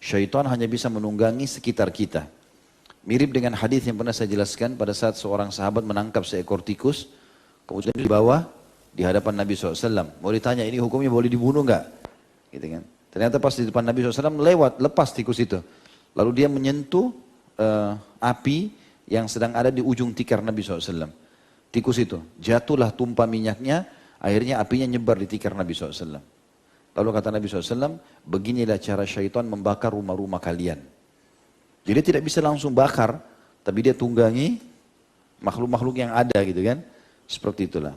Syaitan hanya bisa menunggangi sekitar kita. Mirip dengan hadis yang pernah saya jelaskan pada saat seorang sahabat menangkap seekor tikus, kemudian dibawa di hadapan Nabi SAW. Mau ditanya, ini hukumnya boleh dibunuh nggak? Gitu kan. Ternyata pas di depan Nabi SAW lepas tikus itu. Lalu dia menyentuh api yang sedang ada di ujung tikar Nabi SAW. Tikus itu, jatuhlah tumpah minyaknya, akhirnya apinya nyebar di tikar Nabi SAW. Lalu kata Nabi SAW, beginilah cara syaitan membakar rumah-rumah kalian. Jadi dia tidak bisa langsung bakar, tapi dia tunggangi makhluk-makhluk yang ada gitu kan. Seperti itulah.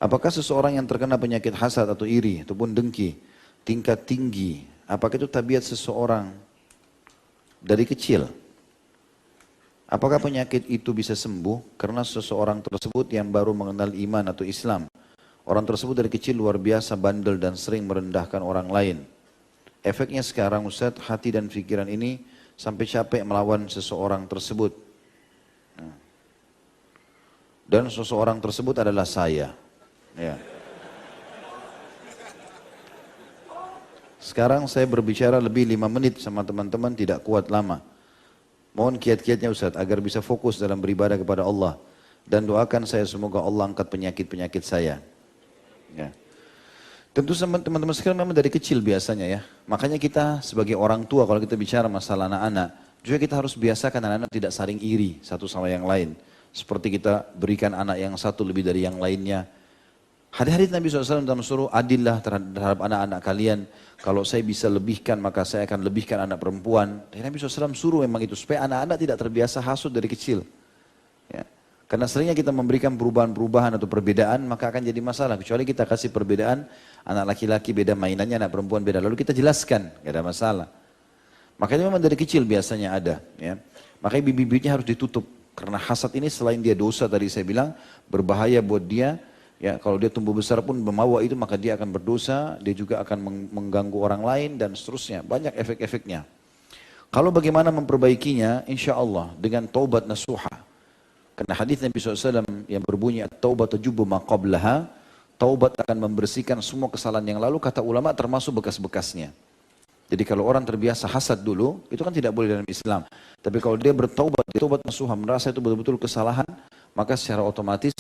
Apakah seseorang yang terkena penyakit hasad atau iri ataupun dengki tingkat tinggi, apakah itu tabiat seseorang dari kecil? Apakah penyakit itu bisa sembuh karena seseorang tersebut yang baru mengenal iman atau Islam? Orang tersebut dari kecil luar biasa bandel dan sering merendahkan orang lain. Efeknya sekarang Ustaz, hati dan pikiran ini sampai capek melawan seseorang tersebut. Dan seseorang tersebut adalah saya. Ya. Sekarang saya berbicara lebih 5 menit sama teman-teman, tidak kuat lama. Mohon kiat-kiatnya Ustaz agar bisa fokus dalam beribadah kepada Allah. Dan doakan saya semoga Allah angkat penyakit-penyakit saya. Ya. Tentu teman-teman sekalian memang dari kecil biasanya ya. Makanya kita sebagai orang tua kalau kita bicara masalah anak-anak, juga kita harus biasakan anak-anak tidak saling iri satu sama yang lain. Seperti kita berikan anak yang satu lebih dari yang lainnya. Hadis-hadis Nabi SAW dalam suruh adillah terhadap anak-anak kalian. Kalau saya bisa lebihkan maka saya akan lebihkan anak perempuan. Dan Nabi SAW suruh memang itu supaya anak-anak tidak terbiasa hasud dari kecil. Ya. Karena seringnya kita memberikan perubahan-perubahan atau perbedaan maka akan jadi masalah. Kecuali kita kasih perbedaan, anak laki-laki beda mainannya, anak perempuan beda. Lalu kita jelaskan, gak ada masalah. Makanya memang dari kecil biasanya ada. Ya. Makanya bibit-bibitnya harus ditutup. Karena hasad ini selain dia dosa tadi saya bilang, berbahaya buat dia. Ya, kalau dia tumbuh besar pun membawa itu maka dia akan berdosa, dia juga akan mengganggu orang lain dan seterusnya. Banyak efek-efeknya. Kalau bagaimana memperbaikinya, insya Allah dengan taubat nasuha. Karena hadis Nabi SAW yang berbunyi at-taubat tajubu ma qablaha, taubat akan membersihkan semua kesalahan yang lalu, kata ulama termasuk bekas-bekasnya. Jadi kalau orang terbiasa hasad dulu, itu kan tidak boleh dalam Islam. Tapi kalau dia bertaubat, dia taubat nasuha, merasa itu betul-betul kesalahan, maka secara otomatis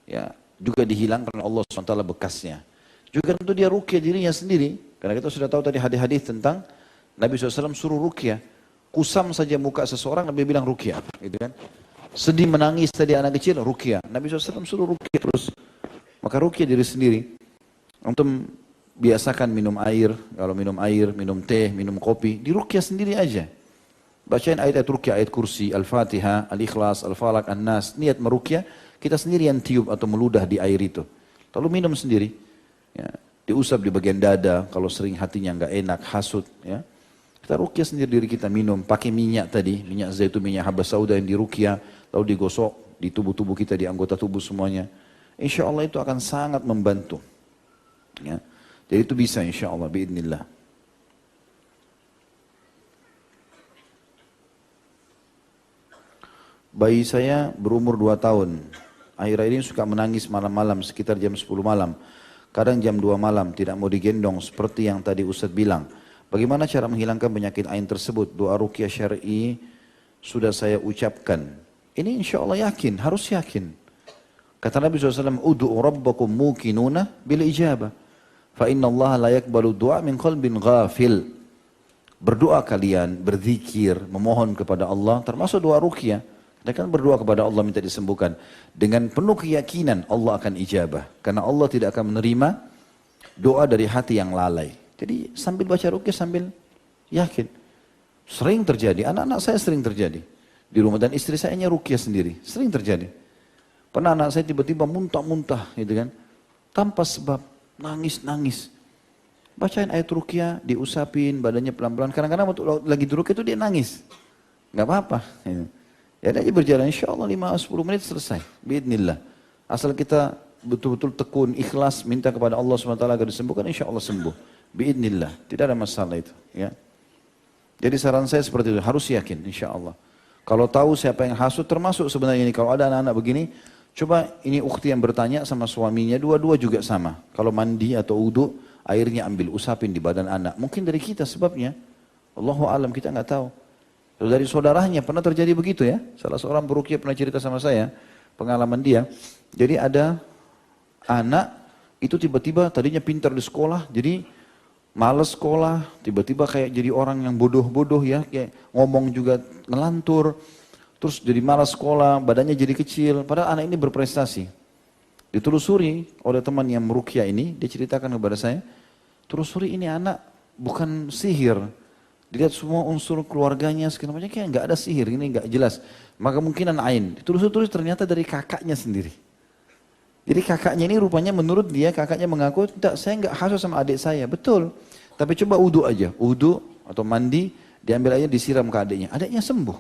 ya juga dihilangkan oleh Allah SWT bekasnya. Juga tentu dia ruqyah dirinya sendiri. Karena kita sudah tahu tadi hadis-hadis tentang Nabi SAW suruh ruqyah. Kusam saja muka seseorang, Nabi bilang ruqyah. Gitu kan. Sedih menangis tadi anak kecil, ruqyah. Nabi SAW suruh ruqyah terus. Maka ruqyah diri sendiri. Untuk biasakan minum air. Kalau minum air, minum teh, minum kopi. Di ruqyah sendiri aja. Bacain ayat-ayat ruqyah, ayat kursi, Al-Fatihah, Al-Ikhlas, Al-Falaq, An-Nas. Niat meruqyah, kita sendiri yang tiup atau meludah di air itu. Lalu minum sendiri. Ya. Diusap di bagian dada, kalau sering hatinya nggak enak, hasut. Ya. Kita ruqyah sendiri diri kita minum, pakai minyak tadi, minyak zaitun, minyak habas sauda yang diruqyah, lalu digosok di tubuh-tubuh kita, di anggota tubuh semuanya. Insya Allah itu akan sangat membantu. Ya. Jadi itu bisa insya Allah, biidnillah. Bayi saya berumur 2 tahun. Akhir-akhir ini suka menangis malam-malam sekitar jam 10 malam. Kadang jam 2 malam, tidak mau digendong seperti yang tadi Ustadz bilang. Bagaimana cara menghilangkan penyakit ain tersebut? Doa ruqyah syar'i sudah saya ucapkan. Ini insya Allah yakin, harus yakin. Kata Nabi SAW, Udu'u rabbakum mukinuna bil ijabah. Fa inna Allah la yakbalu du'a min qalbin ghafil. Berdoa kalian, berzikir, memohon kepada Allah, termasuk doa ruqyah. Dia kan berdoa kepada Allah minta disembuhkan. Dengan penuh keyakinan Allah akan ijabah. Karena Allah tidak akan menerima doa dari hati yang lalai. Jadi sambil baca ruqyah sambil yakin. Sering terjadi, anak-anak saya sering terjadi. Di rumah dan istri saya ruqyah sendiri. Sering terjadi. Pernah anak saya tiba-tiba muntah-muntah gitu kan. Tanpa sebab, nangis-nangis. Bacain ayat ruqyah, diusapin badannya pelan-pelan. Kadang-kadang waktu lagi di ruqyah itu dia nangis. Gak apa-apa. Ya dia berjalan insya Allah 5-10 menit selesai. Biidnillah. Asal kita betul-betul tekun, ikhlas, minta kepada Allah SWT agar disembuhkan, insya Allah sembuh. Biidnillah. Tidak ada masalah itu. Ya. Jadi saran saya seperti itu. Harus yakin insya Allah. Kalau tahu siapa yang hasut, termasuk sebenarnya ini. Kalau ada anak-anak begini, coba ini ukhti yang bertanya sama suaminya, dua-dua juga sama. Kalau mandi atau uduk, airnya ambil usapin di badan anak. Mungkin dari kita sebabnya. Allahu alam, kita nggak tahu. Lalu dari saudaranya pernah terjadi begitu ya. Salah seorang peruqyah pernah cerita sama saya pengalaman dia. Jadi ada anak itu tiba-tiba tadinya pintar di sekolah, jadi malas sekolah, tiba-tiba kayak jadi orang yang bodoh-bodoh ya, kayak ngomong juga ngelantur, terus jadi malas sekolah, badannya jadi kecil, padahal anak ini berprestasi. Ditelusuri oleh teman yang meruqyah ini, dia ceritakan kepada saya, telusuri ini anak bukan sihir, dilihat semua unsur keluarganya, segala macam, kayak nggak ada sihir, ini nggak jelas, maka kemungkinan ain. Ditelusuri ternyata dari kakaknya sendiri. Jadi kakaknya ini rupanya menurut dia, kakaknya mengaku, tidak, saya nggak hasut sama adik saya. Betul. Tapi coba wudu aja. Wudu atau mandi, diambil aja disiram ke adiknya. Adiknya sembuh.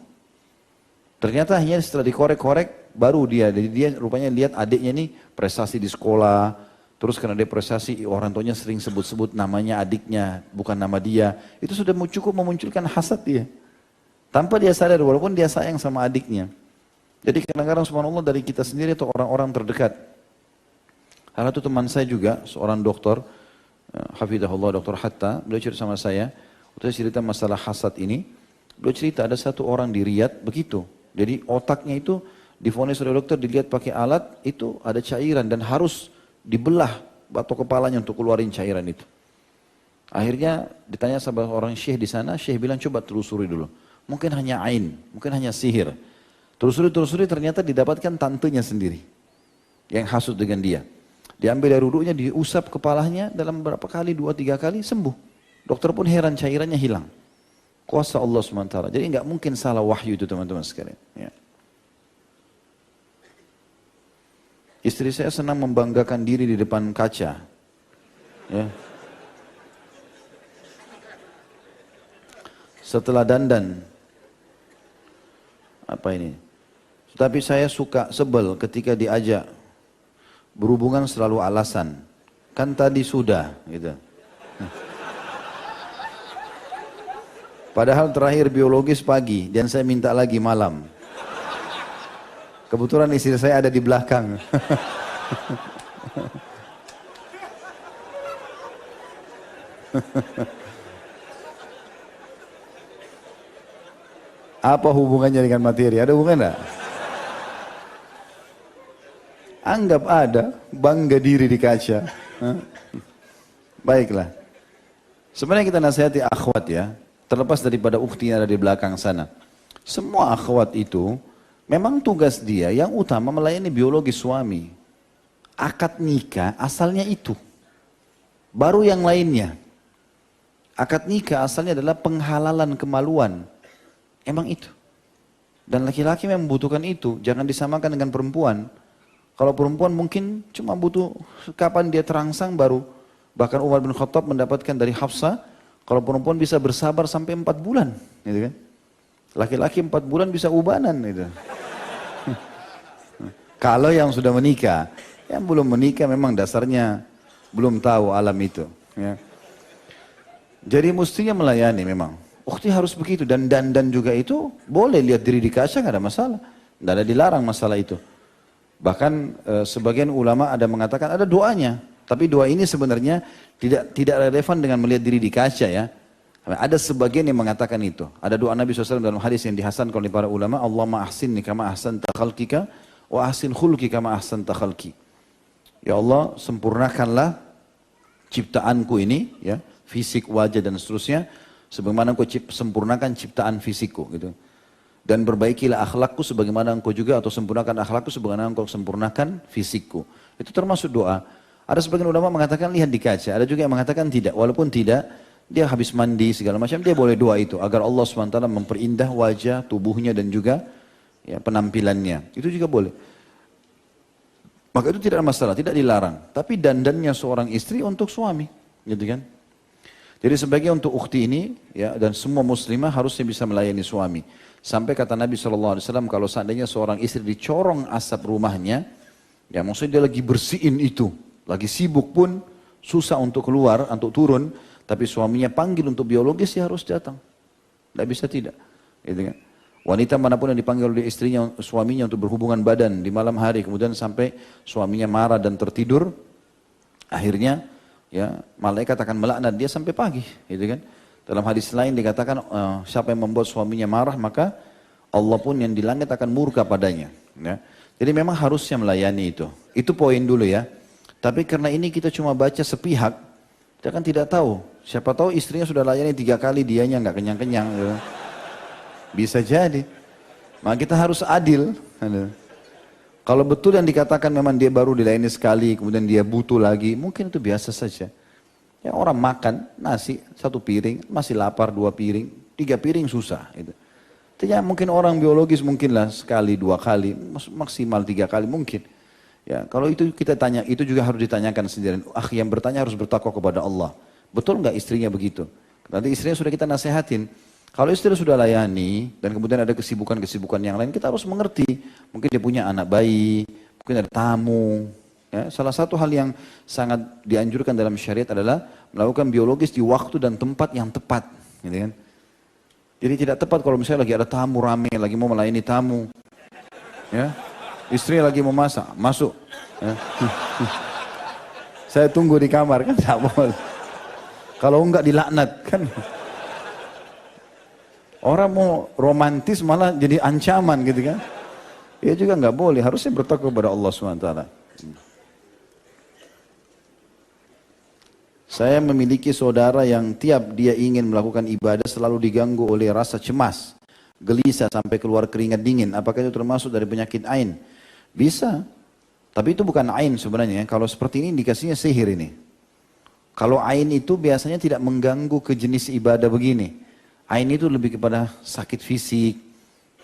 Ternyata hanya setelah dikorek-korek, baru dia. Jadi dia rupanya lihat adiknya ini prestasi di sekolah. Terus karena dia prestasi, orang tuanya sering sebut-sebut namanya adiknya, bukan nama dia. Itu sudah cukup memunculkan hasad dia. Tanpa dia sadar, walaupun dia sayang sama adiknya. Jadi kadang-kadang subhanallah dari kita sendiri atau orang-orang terdekat. Karena itu teman saya juga, seorang dokter, hafidhahullah, Dr. Hatta, beliau cerita sama saya, waktu saya cerita masalah hasad ini, beliau cerita ada satu orang di Riyadh begitu. Jadi otaknya itu divonis oleh dokter, dilihat pakai alat, itu ada cairan dan harus dibelah batok kepalanya untuk keluarin cairan itu. Akhirnya ditanya sama orang syekh di sana, syekh bilang coba telusuri dulu. Mungkin hanya ain, mungkin hanya sihir. Telusuri ternyata didapatkan tantenya sendiri yang hasut dengan dia. Diambil dari wudhunya, diusap kepalanya dalam berapa kali, 2-3 kali, sembuh. Dokter pun heran, cairannya hilang. Kuasa Allah SWT. Jadi nggak mungkin salah wahyu itu teman-teman sekalian. Ya. Istri saya senang membanggakan diri di depan kaca. Ya. Setelah dandan. Apa ini? Tapi saya suka sebel ketika diajak. Berhubungan selalu alasan, kan tadi sudah, gitu. Padahal terakhir biologis pagi dan saya minta lagi malam. Kebetulan istri saya ada di belakang. Apa hubungannya dengan materi? Ada hubungan enggak? Anggap ada, bangga diri di kaca. Baiklah. Sebenarnya kita nasihati akhwat ya, terlepas daripada ukhti yang ada di belakang sana. Semua akhwat itu, memang tugas dia yang utama melayani biologi suami. Akad nikah asalnya itu. Baru yang lainnya. Akad nikah asalnya adalah penghalalan kemaluan. Emang itu. Dan laki-laki memang membutuhkan itu, jangan disamakan dengan perempuan. Kalau perempuan mungkin cuma butuh kapan dia terangsang baru. Bahkan Umar bin Khattab mendapatkan dari Hafsah, kalau perempuan bisa bersabar sampai 4 bulan. Gitu kan? Laki-laki 4 bulan bisa ubanan. Gitu. Kalau yang sudah menikah, yang belum menikah memang dasarnya belum tahu alam itu. Ya. Jadi mestinya melayani memang. Ukhti harus begitu dan dandan juga itu boleh lihat diri di kaca, nggak ada masalah. Nggak ada dilarang masalah itu. Bahkan sebagian ulama ada mengatakan ada doanya. Tapi doa ini sebenarnya tidak relevan dengan melihat diri di kaca ya. Ada sebagian yang mengatakan itu. Ada doa Nabi SAW dalam hadis yang dihasankan oleh para ulama. Allahumma ahsinni kama ahsanta khalqika wa ahsin khulqi kama ahsanta khalqi. Ya Allah sempurnakanlah ciptaanku ini ya. Fisik, wajah dan seterusnya. Sebagaimana engkau sempurnakan ciptaan fisikku gitu. Dan perbaikilah akhlakku sebagaimana engkau juga, atau sempurnakan akhlakku sebagaimana engkau sempurnakan fisikku. Itu termasuk doa. Ada sebagian ulama mengatakan lihat di kaca, ada juga yang mengatakan tidak. Walaupun tidak, dia habis mandi segala macam, dia boleh doa itu. Agar Allah SWT memperindah wajah, tubuhnya dan juga ya, penampilannya. Itu juga boleh. Maka itu tidak ada masalah, tidak dilarang. Tapi dandannya seorang istri untuk suami. Gitu kan? Jadi sebagai untuk ukhti ini, ya, dan semua muslimah harusnya bisa melayani suami. Sampai kata Nabi SAW, kalau seandainya seorang istri dicorong asap rumahnya, ya maksudnya dia lagi bersihin itu, lagi sibuk pun, susah untuk keluar, untuk turun, tapi suaminya panggil untuk biologis, ya harus datang. Tidak bisa tidak. Gitu kan? Wanita manapun yang dipanggil oleh istrinya, suaminya untuk berhubungan badan di malam hari, kemudian sampai suaminya marah dan tertidur, akhirnya ya malaikat akan melaknat dia sampai pagi, gitu kan. Dalam hadis lain dikatakan siapa yang membuat suaminya marah maka Allah pun yang di langit akan murka padanya. Ya. Jadi memang harusnya melayani itu. Itu poin dulu ya. Tapi karena ini kita cuma baca sepihak, kita kan tidak tahu. Siapa tahu istrinya sudah layani 3 kali, dianya nggak kenyang-kenyang. Ya. Bisa jadi. Maka kita harus adil. Kalau betul yang dikatakan memang dia baru dilayani sekali, kemudian dia butuh lagi, mungkin itu biasa saja. Ya, orang makan nasi 1 piring, masih lapar 2 piring, 3 piring susah. Itu. Ya, mungkin orang biologis mungkinlah sekali 2 kali, maksimal 3 kali mungkin. Ya, kalau itu kita tanya, itu juga harus ditanyakan sendiri. Yang bertanya harus bertakwa kepada Allah. Betul nggak istrinya begitu? Nanti istrinya sudah kita nasihatin. Kalau istri sudah layani dan kemudian ada kesibukan-kesibukan yang lain, kita harus mengerti. Mungkin dia punya anak bayi, mungkin ada tamu. Ya, salah satu hal yang sangat dianjurkan dalam syariat adalah melakukan biologis di waktu dan tempat yang tepat, gitu kan? Jadi tidak tepat kalau misalnya lagi ada tamu rame, lagi mau melayani tamu, ya, istri lagi mau masak, masuk. Ya. Saya tunggu di kamar kan, tak boleh. Kalau enggak dilaknat kan. Orang mau romantis malah jadi ancaman gitu kan? Ya juga nggak boleh, harusnya bertakwa kepada Allah SWT. Saya memiliki saudara yang tiap dia ingin melakukan ibadah selalu diganggu oleh rasa cemas, gelisah sampai keluar keringat dingin. Apakah itu termasuk dari penyakit ain? Bisa, tapi itu bukan ain sebenarnya. Kalau seperti ini indikasinya sihir ini. Kalau ain itu biasanya tidak mengganggu ke jenis ibadah begini. Ain itu lebih kepada sakit fisik,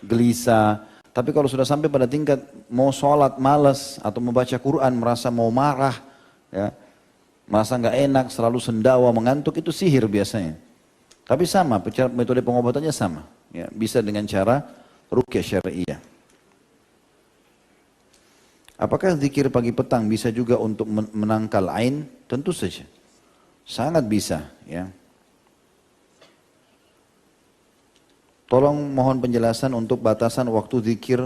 gelisah. Tapi kalau sudah sampai pada tingkat mau sholat malas atau membaca Quran merasa mau marah, ya, merasa nggak enak, selalu sendawa, mengantuk, itu sihir biasanya. Tapi sama, metode pengobatannya sama. Ya, bisa dengan cara ruqyah syariah. Apakah zikir pagi petang bisa juga untuk menangkal ain? Tentu saja. Sangat bisa. Ya. Tolong mohon penjelasan untuk batasan waktu zikir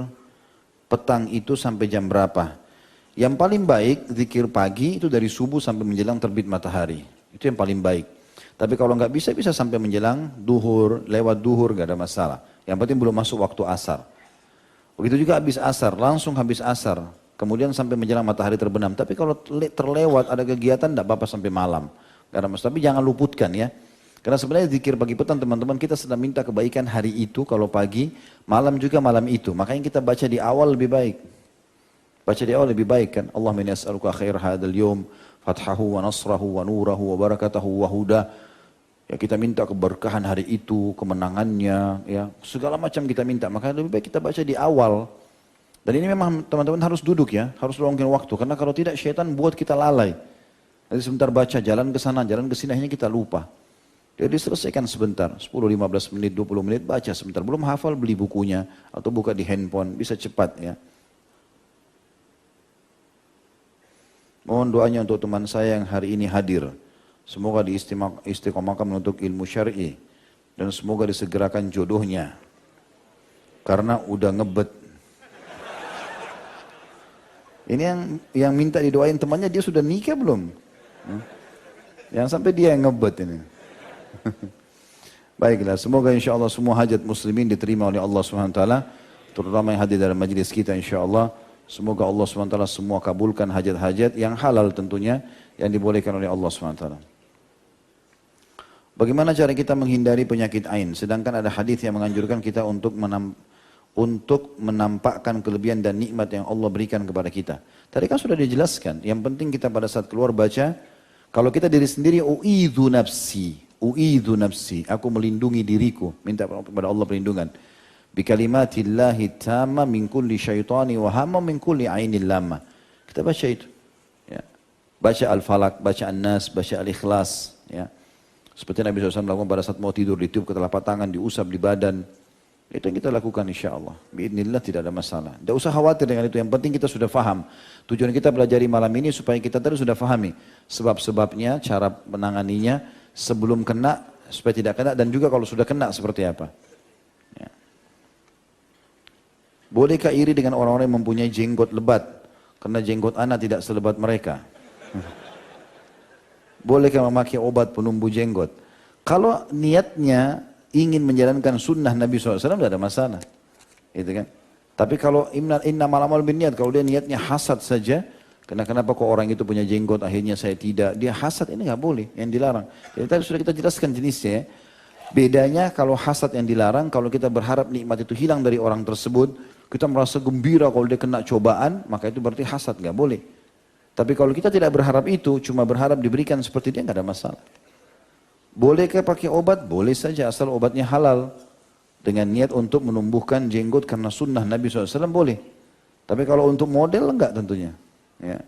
petang itu sampai jam berapa? Yang paling baik zikir pagi itu dari subuh sampai menjelang terbit matahari. Itu yang paling baik. Tapi kalau nggak bisa, bisa sampai menjelang duhur, lewat duhur nggak ada masalah. Yang penting belum masuk waktu asar. Begitu juga habis asar, langsung habis asar. Kemudian sampai menjelang matahari terbenam. Tapi kalau terlewat ada kegiatan nggak apa-apa sampai malam. Nggak ada masalah. Tapi jangan luputkan ya. Karena sebenarnya zikir pagi petang teman-teman kita sedang minta kebaikan hari itu kalau pagi, malam juga malam itu. Makanya kita baca di awal lebih baik. Baca di awal lebih baik kan. Allahumma inni as'aluka khair hadzal yawm, fathahu wa nasrahu wa nurahu wa barakatahu wa huda. Ya kita minta keberkahan hari itu, kemenangannya, ya segala macam kita minta. Maka lebih baik kita baca di awal. Dan ini memang teman-teman harus duduk ya, harus luangkan waktu. Karena kalau tidak syaitan buat kita lalai. Jadi sebentar baca, jalan ke sana, jalan ke sini, akhirnya kita lupa. Jadi selesaikan sebentar, 10, 15 menit, 20 menit, baca sebentar. Belum hafal, beli bukunya, atau buka di handphone, bisa cepat ya. Mohon doanya untuk teman saya yang hari ini hadir. Semoga diistiqomahkan menuntut ilmu syar'i. Dan semoga disegerakan jodohnya. Karena udah ngebet. Ini yang minta didoain temannya, dia sudah nikah belum? Yang sampai dia yang ngebet ini. Baiklah, semoga insya Allah semua hajat muslimin diterima oleh Allah SWT. Terutama yang hadir dalam majlis kita insya Allah. Semoga Allah SWT semua kabulkan hajat-hajat yang halal tentunya, yang dibolehkan oleh Allah SWT. Bagaimana cara kita menghindari penyakit ain? Sedangkan ada hadis yang menganjurkan kita untuk menampakkan kelebihan dan nikmat yang Allah berikan kepada kita. Tadi kan sudah dijelaskan, yang penting kita pada saat keluar baca, kalau kita diri sendiri, u'idhu nafsi, aku melindungi diriku, minta kepada Allah perlindungan. Bikalimatillahi tamma min kulli syaitani wa hamma min kulli ainil lama. Kita baca itu. Ya. Baca Al-Falaq, baca An-Nas, baca Al-Ikhlas. Ya. Seperti Nabi SAW lakukan pada saat mau tidur, ditiup ke telapak tangan, diusap di badan. Itu yang kita lakukan insya Allah. Biidznillah tidak ada masalah. Tidak usah khawatir dengan itu, yang penting kita sudah faham. Tujuan kita pelajari malam ini supaya kita tadi sudah fahami. Sebab-sebabnya, cara menanganinya, sebelum kena, supaya tidak kena, dan juga kalau sudah kena seperti apa. Ya. Bolehkah iri dengan orang-orang yang mempunyai jenggot lebat? Karena jenggot anak tidak selebat mereka. Bolehkah memakai obat penumbuh jenggot? Kalau niatnya ingin menjalankan sunnah Nabi SAW, tidak ada masalah. Gitu kan? Tapi kalau innamal a'malu binniyat, kalau dia niatnya hasad saja, kenapa kok orang itu punya jenggot, akhirnya saya tidak, dia hasad, ini nggak boleh, yang dilarang. Jadi tadi sudah kita jelaskan jenisnya ya. Bedanya kalau hasad yang dilarang, kalau kita berharap nikmat itu hilang dari orang tersebut, kita merasa gembira kalau dia kena cobaan, maka itu berarti hasad, nggak boleh. Tapi kalau kita tidak berharap itu, cuma berharap diberikan seperti dia, nggak ada masalah. Bolehkah pakai obat? Boleh saja, asal obatnya halal. Dengan niat untuk menumbuhkan jenggot karena sunnah Nabi SAW boleh. Tapi kalau untuk model enggak tentunya. Ya.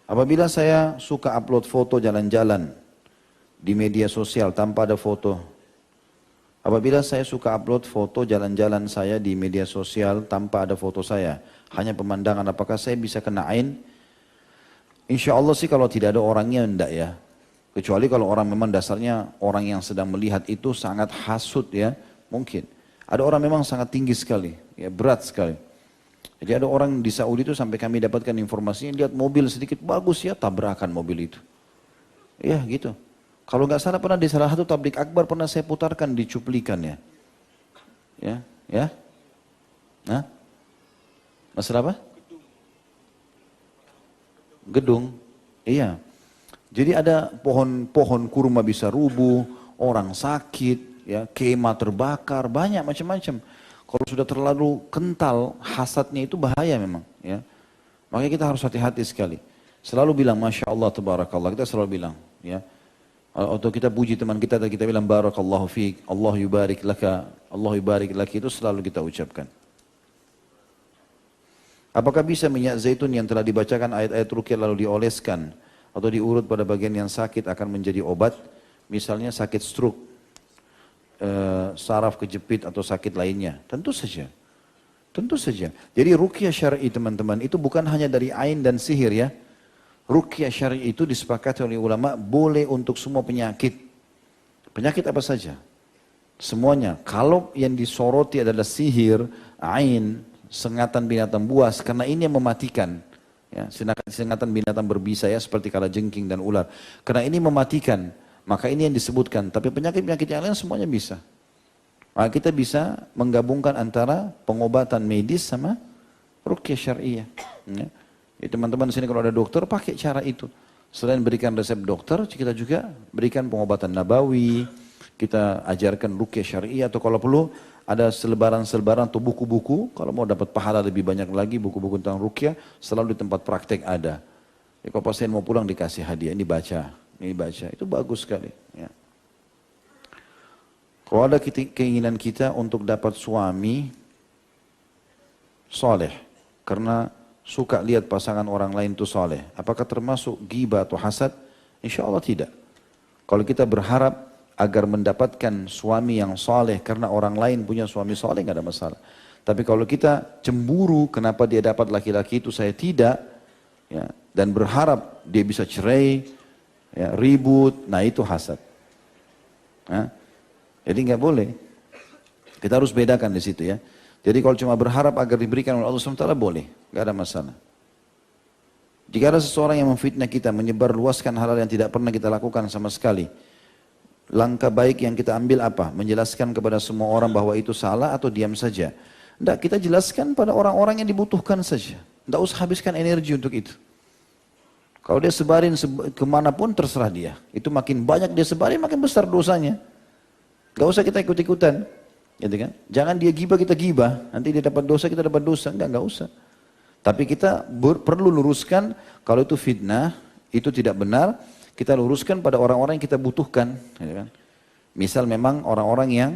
Apabila saya suka upload foto jalan-jalan di media sosial tanpa ada foto. Apabila saya suka upload foto jalan-jalan saya di media sosial tanpa ada foto saya. Hanya pemandangan, apakah saya bisa kena ain? Insya Allah sih kalau tidak ada orangnya enggak ya. Kecuali kalau orang memang dasarnya orang yang sedang melihat itu sangat hasut ya, mungkin. Ada orang memang sangat tinggi sekali, ya berat sekali. Jadi ada orang di Saudi itu sampai kami dapatkan informasinya, lihat mobil sedikit bagus ya, tabrakan mobil itu. Ya gitu. Kalau nggak salah pernah di salah satu tablik akbar pernah saya putarkan di cuplikannya. Ya. Nah, masalah apa? Gedung. Iya. Jadi ada pohon kurma bisa rubuh, orang sakit, ya, kemah terbakar, banyak macam-macam. Kalau sudah terlalu kental hasadnya itu bahaya memang, ya. Makanya kita harus hati-hati sekali. Selalu bilang Masya Allah, Tabarakallah, kita selalu bilang, ya. Atau kita puji teman kita bilang Barakallahu fiik, Allah yubarik laki, itu selalu kita ucapkan. Apakah bisa minyak zaitun yang telah dibacakan ayat-ayat ruqyah lalu dioleskan atau diurut pada bagian yang sakit akan menjadi obat, misalnya sakit stroke, saraf kejepit atau sakit lainnya? Tentu saja. Tentu saja. Jadi ruqyah syar'i teman-teman itu bukan hanya dari ain dan sihir ya. Ruqyah syar'i itu disepakati oleh ulama boleh untuk semua penyakit. Penyakit apa saja? Semuanya. Kalau yang disoroti adalah sihir, ain, sengatan binatang buas, karena ini yang mematikan. Ya, sengatan binatang berbisa ya seperti kalajengking dan ular. Karena ini mematikan, maka ini yang disebutkan. Tapi penyakit-penyakit yang lain semuanya bisa. Maka kita bisa menggabungkan antara pengobatan medis sama ruqyah syariah. Ya. Ya, teman-teman di sini kalau ada dokter pakai cara itu. Selain berikan resep dokter, kita juga berikan pengobatan nabawi. Kita ajarkan ruqyah syariah atau kalau perlu ada selebaran-selebaran atau buku-buku, kalau mau dapat pahala lebih banyak lagi, buku-buku tentang ruqyah, selalu di tempat praktek ada. Ya, kalau pasien mau pulang dikasih hadiah, ini baca, itu bagus sekali. Ya. Kalau ada keinginan kita untuk dapat suami soleh, karena suka lihat pasangan orang lain itu soleh, apakah termasuk ghibah atau hasad? Insya Allah tidak. Kalau kita berharap agar mendapatkan suami yang soleh karena orang lain punya suami soleh, nggak ada masalah. Tapi kalau kita cemburu kenapa dia dapat laki-laki itu saya tidak, ya, dan berharap dia bisa cerai, ya, ribut, nah itu hasad. Nah, jadi nggak boleh. Kita harus bedakan di situ ya. Jadi kalau cuma berharap agar diberikan oleh Allah SWT boleh, nggak ada masalah. Jika ada seseorang yang memfitnah kita, menyebar luaskan hal-hal yang tidak pernah kita lakukan sama sekali, langkah baik yang kita ambil apa? Menjelaskan kepada semua orang bahwa itu salah atau diam saja? Tidak, kita jelaskan pada orang-orang yang dibutuhkan saja. Tidak usah habiskan energi untuk itu. Kalau dia sebarin kemanapun terserah dia. Itu makin banyak dia sebarin makin besar dosanya. Gak usah kita ikut-ikutan. Gitu kan? Jangan dia gibah kita gibah. Nanti dia dapat dosa kita dapat dosa. Enggak usah. Tapi kita perlu luruskan kalau itu fitnah, itu tidak benar. Kita luruskan pada orang-orang yang kita butuhkan. Ya kan? Misal memang orang-orang yang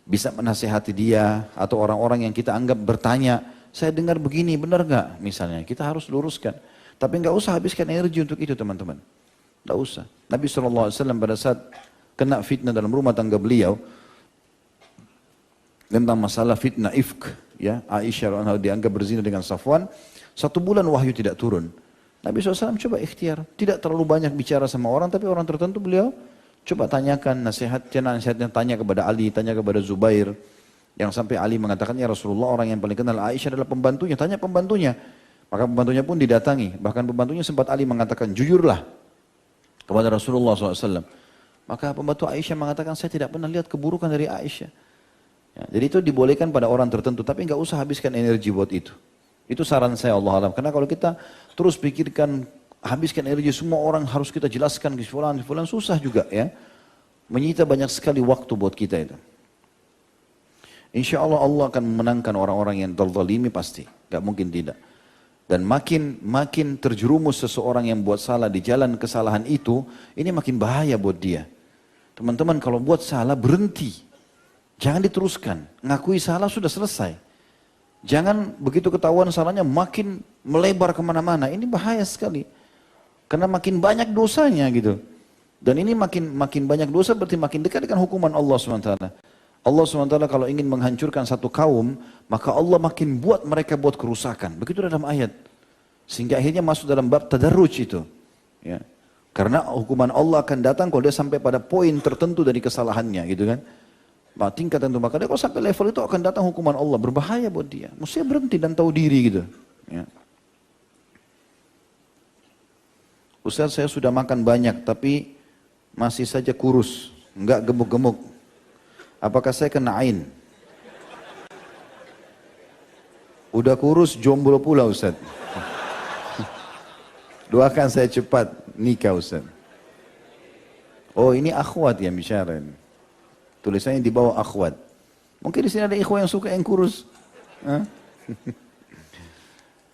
bisa menasihati dia, atau orang-orang yang kita anggap bertanya, saya dengar begini, benar nggak? Misalnya, kita harus luruskan. Tapi nggak usah habiskan energi untuk itu teman-teman. Nggak usah. Nabi SAW pada saat kena fitnah dalam rumah tangga beliau, tentang masalah fitnah ifk, ya, Aisyah dianggap berzina dengan Safwan, 1 bulan wahyu tidak turun. Nabi SAW coba ikhtiar, tidak terlalu banyak bicara sama orang, tapi orang tertentu beliau coba tanyakan nasihatnya tanya kepada Ali, tanya kepada Zubair, yang sampai Ali mengatakan, ya Rasulullah orang yang paling kenal Aisyah adalah pembantunya, tanya pembantunya. Maka pembantunya pun didatangi. Bahkan pembantunya sempat Ali mengatakan, jujurlah kepada Rasulullah SAW. Maka pembantu Aisyah mengatakan, saya tidak pernah lihat keburukan dari Aisyah. Ya, jadi itu dibolehkan pada orang tertentu, tapi nggak usah habiskan energi buat itu. Itu saran saya, Allah alam. Karena kalau kita terus pikirkan, habiskan energi, semua orang harus kita jelaskan ke fulan, susah juga ya. Menyita banyak sekali waktu buat kita itu. Insya Allah Allah akan memenangkan orang-orang yang terzalimi pasti. Gak mungkin tidak. Dan makin terjerumus seseorang yang buat salah di jalan kesalahan itu, ini makin bahaya buat dia. Teman-teman kalau buat salah berhenti. Jangan diteruskan. Ngakui salah sudah selesai. Jangan begitu ketahuan salahnya makin melebar kemana-mana. Ini bahaya sekali. Karena makin banyak dosanya gitu. Dan ini makin banyak dosa berarti makin dekat dengan hukuman Allah SWT. Allah SWT kalau ingin menghancurkan satu kaum, maka Allah makin buat mereka buat kerusakan. Begitu dalam ayat. Sehingga akhirnya masuk dalam bab tadarruj itu. Ya. Karena hukuman Allah akan datang kalau dia sampai pada poin tertentu dari kesalahannya gitu kan. Tingkat tentu, maka dia kalau sampai level itu akan datang hukuman Allah. Berbahaya buat dia. Mestinya berhenti dan tahu diri gitu. Ya. Ustaz, saya sudah makan banyak tapi masih saja kurus. Enggak gemuk-gemuk. Apakah saya kena ain? Udah kurus, jomblo pula Ustaz. Doakan saya cepat nikah Ustaz. Oh ini akhwat yang bicara ini. Tulisannya di bawah akhwat. Mungkin di sini ada ikhwah yang suka yang kurus.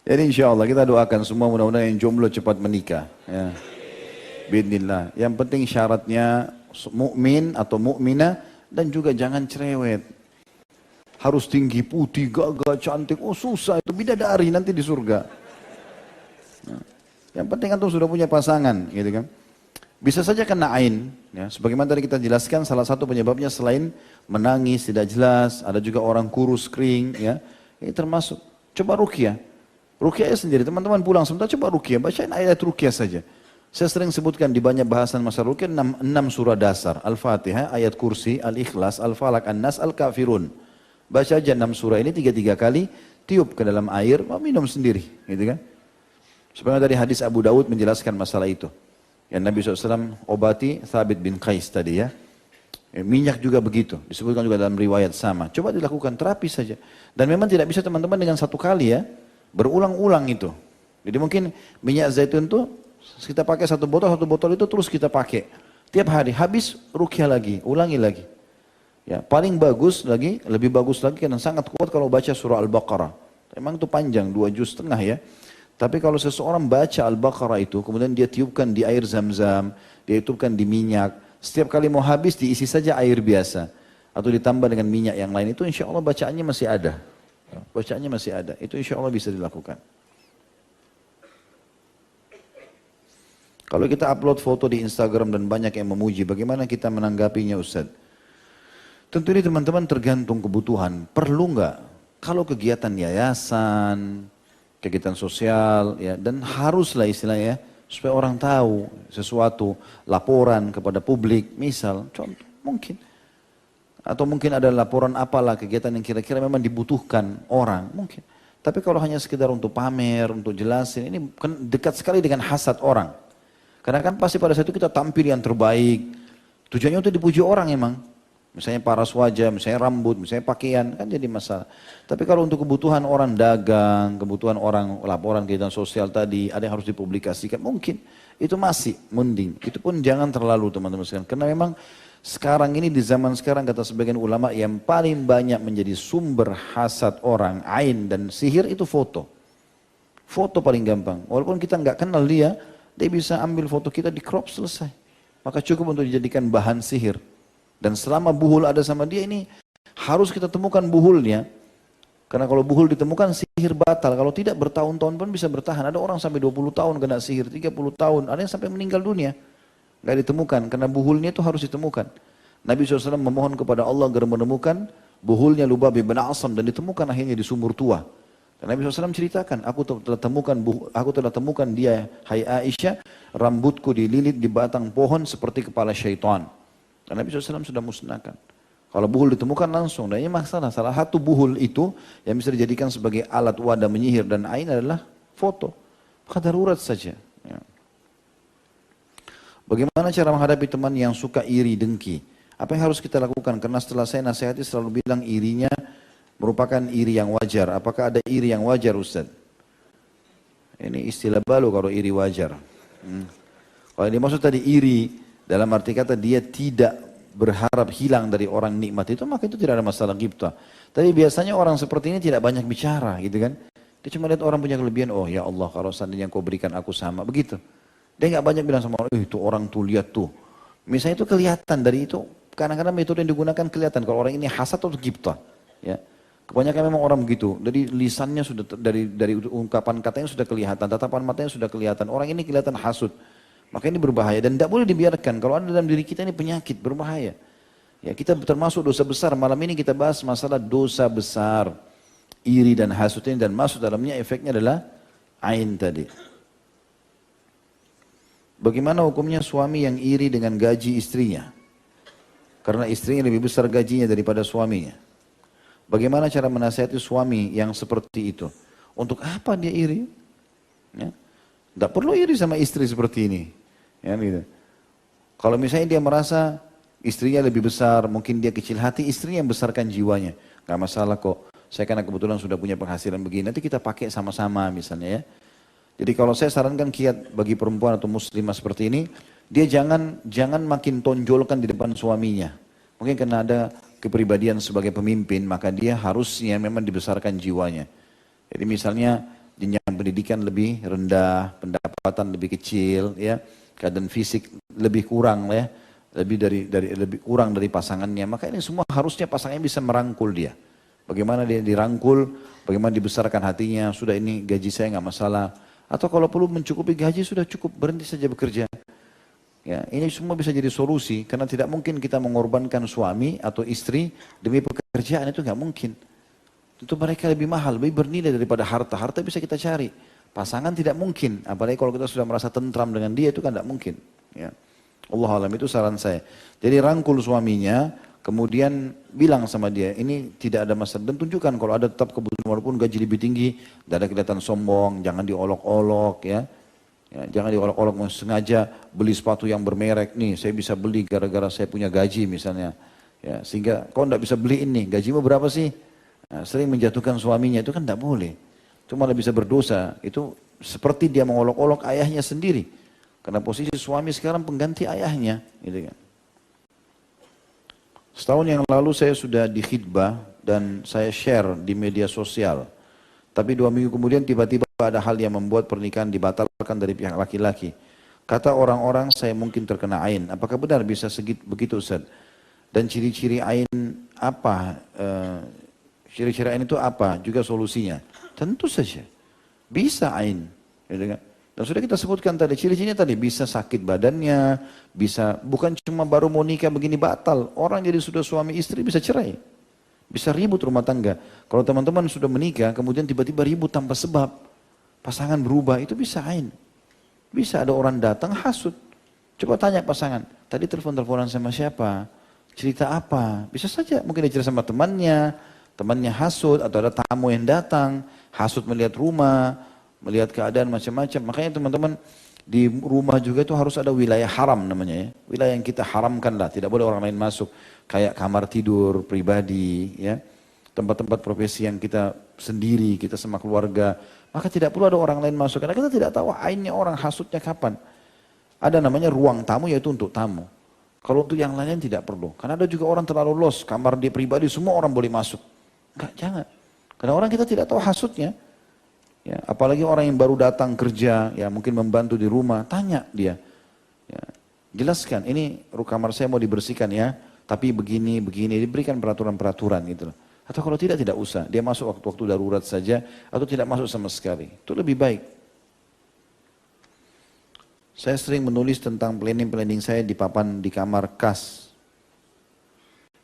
Jadi insya Allah kita doakan semua mudah-mudahan yang jomblo cepat menikah. Ya. Bismillah. Yang penting syaratnya mukmin atau mukminah dan juga jangan cerewet. Harus tinggi, putih, gagah, cantik. Oh susah itu bidadari nanti di surga. Nah, yang penting antum sudah punya pasangan, gitu kan? Bisa saja kena ain, ya. Sebagaimana tadi kita jelaskan, salah satu penyebabnya selain menangis tidak jelas, ada juga orang kurus kering, ya. Ini termasuk. Coba ruqyah. Ruqyah sendiri, teman-teman pulang sebentar coba ruqyah, bacain ayat ruqyah saja. Saya sering sebutkan di banyak bahasan masalah ruqyah 6 surah dasar, Al-Fatihah, ayat kursi, Al-Ikhlas, Al-Falaq, An-Nas, Al-Kafirun. Baca aja 6 surah ini 3 kali, tiup ke dalam air, minum sendiri, gitu kan? Sebenarnya dari hadis Abu Daud menjelaskan masalah itu. Yang Nabi SAW obati Thabit bin Qais tadi ya. Minyak juga begitu, disebutkan juga dalam riwayat sama. Coba dilakukan terapi saja. Dan memang tidak bisa teman-teman dengan satu kali ya, berulang-ulang itu. Jadi mungkin minyak zaitun itu kita pakai satu botol itu terus kita pakai. Tiap hari, habis ruqyah lagi, ulangi lagi. Ya, paling bagus lagi, lebih bagus lagi karena sangat kuat kalau baca surah Al-Baqarah. Memang itu panjang, 2,5 juz ya. Tapi kalau seseorang baca Al-Baqarah itu, kemudian dia tiupkan di air zam-zam, dia tiupkan di minyak, setiap kali mau habis diisi saja air biasa. Atau ditambah dengan minyak yang lain, itu insya Allah bacaannya masih ada. Bacaannya masih ada, itu insya Allah bisa dilakukan. Kalau kita upload foto di Instagram dan banyak yang memuji, bagaimana kita menanggapinya Ustaz? Tentu ini teman-teman tergantung kebutuhan. Perlu nggak? Kalau kegiatan yayasan, kegiatan sosial, ya, dan haruslah istilahnya supaya orang tahu sesuatu, laporan kepada publik, misal, contoh, mungkin. Atau mungkin ada laporan apalah kegiatan yang kira-kira memang dibutuhkan orang, mungkin. Tapi kalau hanya sekedar untuk pamer, untuk jelasin, ini kan dekat sekali dengan hasad orang. Karena kan pasti pada saat itu kita tampil yang terbaik, tujuannya untuk dipuji orang emang. Misalnya paras wajah, misalnya rambut, misalnya pakaian, kan jadi masalah. Tapi kalau untuk kebutuhan orang dagang, kebutuhan orang laporan kegiatan sosial tadi, ada yang harus dipublikasikan, mungkin. Itu masih mending. Itu pun jangan terlalu teman-teman sekalian. Karena memang sekarang ini di zaman sekarang kata sebagian ulama yang paling banyak menjadi sumber hasad orang, ain dan sihir itu foto. Foto paling gampang. Walaupun kita nggak kenal dia bisa ambil foto kita di crop selesai. Maka cukup untuk dijadikan bahan sihir. Dan selama buhul ada sama dia ini harus kita temukan buhulnya. Karena kalau buhul ditemukan sihir batal. Kalau tidak bertahun-tahun pun bisa bertahan. Ada orang sampai 20 tahun kena sihir, 30 tahun. Ada yang sampai meninggal dunia. Gak ditemukan karena buhulnya itu harus ditemukan. Nabi SAW memohon kepada Allah agar menemukan buhulnya Lubab bin Asam dan ditemukan akhirnya di sumur tua. Dan Nabi SAW ceritakan, aku telah temukan dia, hai Aisyah, rambutku dililit di batang pohon seperti kepala syaitan. Dan Nabi SAW sudah musnahkan. Kalau buhul ditemukan langsung, dan ini masalah. Salah satu buhul itu yang bisa dijadikan sebagai alat wadah menyihir dan ain adalah foto. Maka darurat saja. Ya. Bagaimana cara menghadapi teman yang suka iri, dengki? Apa yang harus kita lakukan? Karena setelah saya nasihati selalu bilang irinya merupakan iri yang wajar. Apakah ada iri yang wajar, Ustaz? Ini istilah baru kalau iri wajar. Kalau yang dimaksud tadi iri, dalam arti kata dia tidak berharap hilang dari orang nikmat itu, maka itu tidak ada masalah ghibtah. Tapi biasanya orang seperti ini tidak banyak bicara, gitu kan? Dia cuma lihat orang punya kelebihan, oh ya Allah kalau seandainya kau berikan aku sama, begitu. Dia nggak banyak bilang sama orang, itu orang tuh lihat tuh. Misalnya itu kelihatan dari itu, kadang-kadang metode yang digunakan kelihatan kalau orang ini hasad atau ghibtah. Ya. Kebanyakan memang orang begitu, dari lisannya sudah, dari ungkapan katanya sudah kelihatan, tatapan matanya sudah kelihatan, orang ini kelihatan hasud. Maka ini berbahaya dan tidak boleh dibiarkan. Kalau ada dalam diri kita ini penyakit, berbahaya. Ya, kita termasuk dosa besar. Malam ini kita bahas masalah dosa besar. Iri dan hasud ini dan masuk dalamnya efeknya adalah ain tadi. Bagaimana hukumnya suami yang iri dengan gaji istrinya? Karena istrinya lebih besar gajinya daripada suaminya. Bagaimana cara menasihati suami yang seperti itu? Untuk apa dia iri? Ya. Tidak perlu iri sama istri seperti ini. Ya, gitu. Kalau misalnya dia merasa istrinya lebih besar, mungkin dia kecil hati, istrinya yang besarkan jiwanya. Gak masalah kok. Saya karena kebetulan sudah punya penghasilan begini, nanti kita pakai sama-sama misalnya ya. Jadi kalau saya sarankan kiat bagi perempuan atau muslimah seperti ini, dia jangan makin tonjolkan di depan suaminya. Mungkin karena ada kepribadian sebagai pemimpin, maka dia harusnya memang dibesarkan jiwanya. Jadi misalnya jenjang pendidikan lebih rendah, pendapatan lebih kecil, ya, keadaan fisik lebih kurang, ya, lebih kurang dari pasangannya. Maka ini semua harusnya pasangannya bisa merangkul dia. Bagaimana dia dirangkul, bagaimana dibesarkan hatinya. Sudah ini gaji saya nggak masalah. Atau kalau perlu mencukupi gaji sudah cukup, berhenti saja bekerja. Ya, ini semua bisa jadi solusi karena tidak mungkin kita mengorbankan suami atau istri demi pekerjaan, itu nggak mungkin. Tentu mereka lebih mahal, lebih bernilai daripada harta. Harta bisa kita cari. Pasangan tidak mungkin, apalagi kalau kita sudah merasa tentram dengan dia itu kan tidak mungkin. Ya. Allah alam, itu saran saya. Jadi rangkul suaminya, kemudian bilang sama dia, ini tidak ada masalah. Dan tunjukkan kalau ada tetap kebutuhan walaupun gaji lebih tinggi, tidak ada kelihatan sombong, jangan diolok-olok ya. Ya, jangan diolok-olok sengaja beli sepatu yang bermerek, nih saya bisa beli gara-gara saya punya gaji misalnya. Ya, sehingga kau tidak bisa beli ini, gajimu berapa sih? Nah, sering menjatuhkan suaminya, itu kan tidak boleh. Itu malah bisa berdosa. Itu seperti dia mengolok-olok ayahnya sendiri. Karena posisi suami sekarang pengganti ayahnya. Gitu kan. Setahun yang lalu saya sudah di khidbah dan saya share di media sosial. Tapi 2 minggu kemudian tiba-tiba ada hal yang membuat pernikahan dibatalkan dari pihak laki-laki. Kata orang-orang saya mungkin terkena ain. Apakah benar bisa begitu Ustaz? Dan ciri-ciri ain apa? Ciri-ciri ain itu apa? Juga solusinya? Tentu saja. Bisa ain. Dan sudah kita sebutkan tadi, ciri-cirinya tadi bisa sakit badannya, bisa bukan cuma baru mau nikah begini batal. Orang jadi sudah suami istri bisa cerai. Bisa ribut rumah tangga. Kalau teman-teman sudah menikah, kemudian tiba-tiba ribut tanpa sebab. Pasangan berubah, itu bisa ain. Bisa ada orang datang hasut. Coba tanya pasangan, tadi telepon-teleponan sama siapa? Cerita apa? Bisa saja, mungkin dia cerita sama temannya hasut, atau ada tamu yang datang, hasut melihat rumah, melihat keadaan macam-macam. Makanya teman-teman, di rumah juga itu harus ada wilayah haram namanya ya. Wilayah yang kita haramkan lah, tidak boleh orang lain masuk. Kayak kamar tidur pribadi, ya, tempat-tempat profesi yang kita sendiri, kita sama keluarga, maka tidak perlu ada orang lain masuk, karena kita tidak tahu ainnya orang hasutnya kapan. Ada namanya ruang tamu, yaitu untuk tamu. Kalau untuk yang lain tidak perlu, karena ada juga orang terlalu los, kamar dia pribadi semua orang boleh masuk. Enggak, jangan, karena orang kita tidak tahu hasutnya. Ya, apalagi orang yang baru datang kerja, ya mungkin membantu di rumah, tanya dia, ya, jelaskan, ini kamar saya mau dibersihkan ya, tapi begini, diberikan peraturan-peraturan gitu loh. Atau kalau tidak usah. Dia masuk waktu-waktu darurat saja, atau tidak masuk sama sekali. Itu lebih baik. Saya sering menulis tentang planning-planning saya di papan di kamar kas.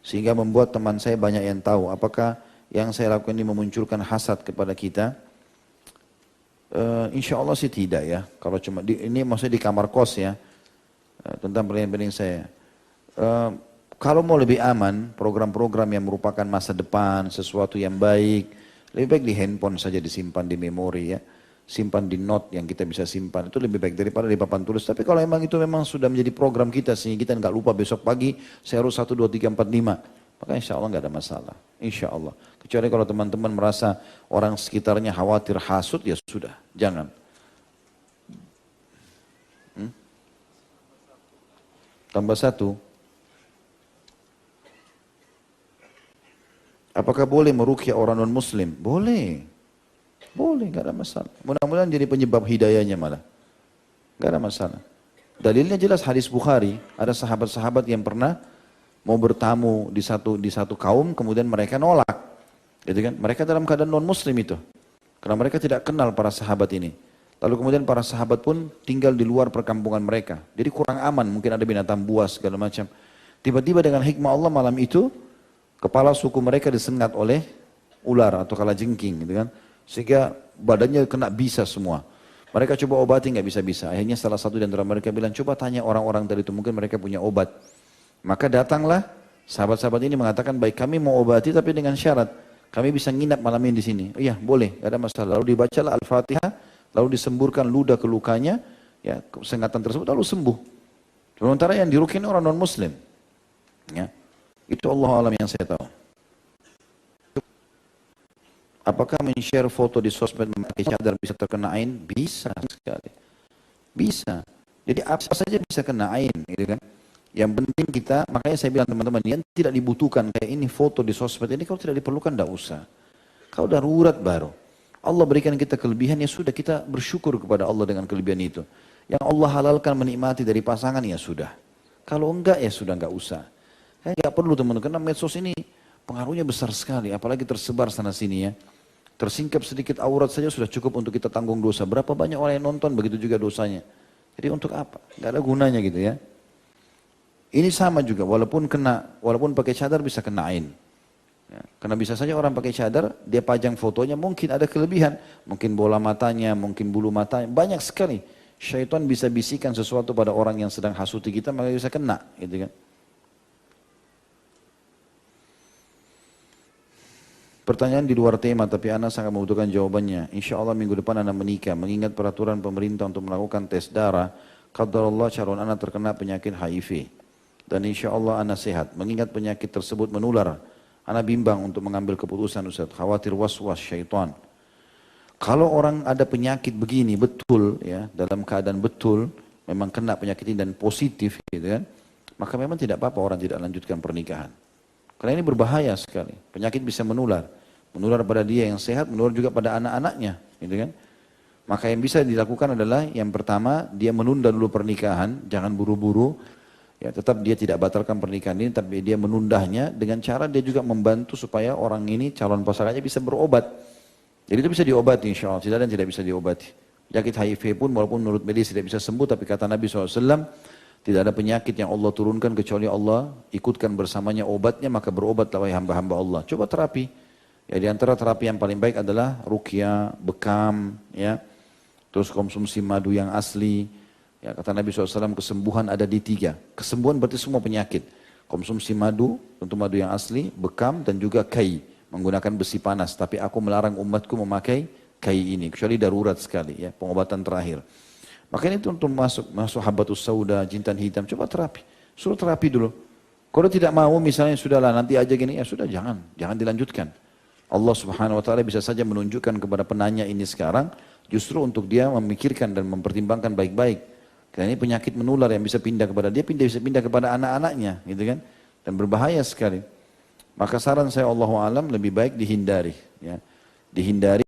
Sehingga membuat teman saya banyak yang tahu. Apakah yang saya lakukan ini memunculkan hasad kepada kita? Insya Allah sih tidak ya. Kalau cuma ini maksudnya di kamar kos ya. Tentang planning-planning saya. Kalau mau lebih aman, program-program yang merupakan masa depan, sesuatu yang baik, lebih baik di handphone saja disimpan di memori ya. simpan di note yang kita bisa simpan. Itu lebih baik daripada di papan tulis. Tapi kalau memang itu memang sudah menjadi program kita sehingga kita nggak lupa besok pagi saya harus 1, 2, 3, 4, 5. Maka insya Allah nggak ada masalah. Insya Allah. Kecuali kalau teman-teman merasa orang sekitarnya khawatir hasut, ya sudah. Jangan. Tambah 1. Apakah boleh meruqyah orang non-muslim? Boleh. Boleh, nggak ada masalah. Mudah-mudahan jadi penyebab hidayahnya malah. Nggak ada masalah. Dalilnya jelas hadis Bukhari. Ada sahabat-sahabat yang pernah mau bertamu di satu kaum, kemudian mereka nolak. Gitu kan? Mereka dalam keadaan non-muslim itu. Karena mereka tidak kenal para sahabat ini. Lalu kemudian para sahabat pun tinggal di luar perkampungan mereka. Jadi kurang aman, mungkin ada binatang buas segala macam. Tiba-tiba dengan hikmah Allah malam itu, kepala suku mereka disengat oleh ular atau kalajengking gitu kan. Sehingga badannya kena bisa semua. Mereka coba obati nggak bisa-bisa. Akhirnya salah satu di antara mereka bilang, coba tanya orang-orang tadi itu, mungkin mereka punya obat. Maka datanglah sahabat-sahabat ini mengatakan, baik kami mau obati tapi dengan syarat. Kami bisa nginap malam ini di sini. Oh iya boleh, gak ada masalah. Lalu dibacalah Al-Fatihah, lalu disemburkan ludah ke lukanya, ya sengatan tersebut lalu sembuh. Sementara yang diruqyah ini orang non-muslim. Ya. Itu Allah alam yang saya tahu. Apakah men-share foto di sosmed memakai cadar bisa terkena ain? Bisa sekali. Bisa. Jadi apa saja bisa kena ain, gitu kan? Yang penting kita, makanya saya bilang teman-teman, yang tidak dibutuhkan kayak ini foto di sosmed ini, kalau tidak diperlukan tidak usah. Kalau darurat baru. Allah berikan kita kelebihan, ya sudah kita bersyukur kepada Allah dengan kelebihan itu. Yang Allah halalkan menikmati dari pasangan, ya sudah. Kalau enggak, ya sudah enggak usah. Enggak perlu teman-teman, karena medsos ini pengaruhnya besar sekali, apalagi tersebar sana sini ya. Tersingkap sedikit aurat saja sudah cukup untuk kita tanggung dosa. Berapa banyak orang yang nonton, begitu juga dosanya. Jadi untuk apa? Enggak ada gunanya gitu ya. Ini sama juga, walaupun pakai cadar bisa kena ain. Ya, karena bisa saja orang pakai cadar, dia pajang fotonya, mungkin ada kelebihan. Mungkin bola matanya, mungkin bulu matanya, banyak sekali. Syaitan bisa bisikan sesuatu pada orang yang sedang hasuti kita, maka bisa kena. Gitu kan. Pertanyaan di luar tema, tapi anak sangat membutuhkan jawabannya. Insya Allah minggu depan anak menikah, mengingat peraturan pemerintah untuk melakukan tes darah, qadarullah calon anak terkena penyakit HIV. Dan insya Allah anak sehat. Mengingat penyakit tersebut menular, anak bimbang untuk mengambil keputusan Ustaz. Khawatir was-was syaitan. Kalau orang ada penyakit begini betul ya, dalam keadaan betul, memang kena penyakit ini dan positif gitu kan, maka memang tidak apa-apa orang tidak lanjutkan pernikahan. Karena ini berbahaya sekali. Penyakit bisa menular. Menular pada dia yang sehat, menular juga pada anak-anaknya gitu kan. Maka yang bisa dilakukan adalah yang pertama, dia menunda dulu pernikahan, jangan buru-buru. Ya, tetap dia tidak batalkan pernikahan ini, tapi dia menundahnya dengan cara dia juga membantu supaya orang ini, calon pasangannya bisa berobat. Jadi itu bisa diobati insya Allah, tidak ada yang tidak bisa diobati. Penyakit HIV pun walaupun menurut medis tidak bisa sembuh, tapi kata Nabi SAW, tidak ada penyakit yang Allah turunkan kecuali Allah ikutkan bersamanya obatnya, maka berobatlah wahai hamba-hamba Allah. Coba terapi. Ya, di antara terapi yang paling baik adalah ruqyah, bekam, ya, terus konsumsi madu yang asli. Ya, kata Nabi SAW, kesembuhan ada di 3. Kesembuhan berarti semua penyakit. Konsumsi madu, tentu madu yang asli, bekam, dan juga kai. Menggunakan besi panas. Tapi aku melarang umatku memakai kai ini. Kecuali darurat sekali, ya, pengobatan terakhir. Makanya itu untuk masuk habatus sauda, jintan hitam. Coba terapi. Suruh terapi dulu. Kalau tidak mau misalnya, sudahlah nanti aja gini. Ya sudah, jangan dilanjutkan. Allah Subhanahu Wa Taala bisa saja menunjukkan kepada penanya ini sekarang. Justru untuk dia memikirkan dan mempertimbangkan baik-baik. Karena ini penyakit menular yang bisa pindah kepada dia, bisa pindah kepada anak-anaknya, gitu kan? Dan berbahaya sekali. Maka saran saya Allahu alam lebih baik dihindari, ya. Dihindari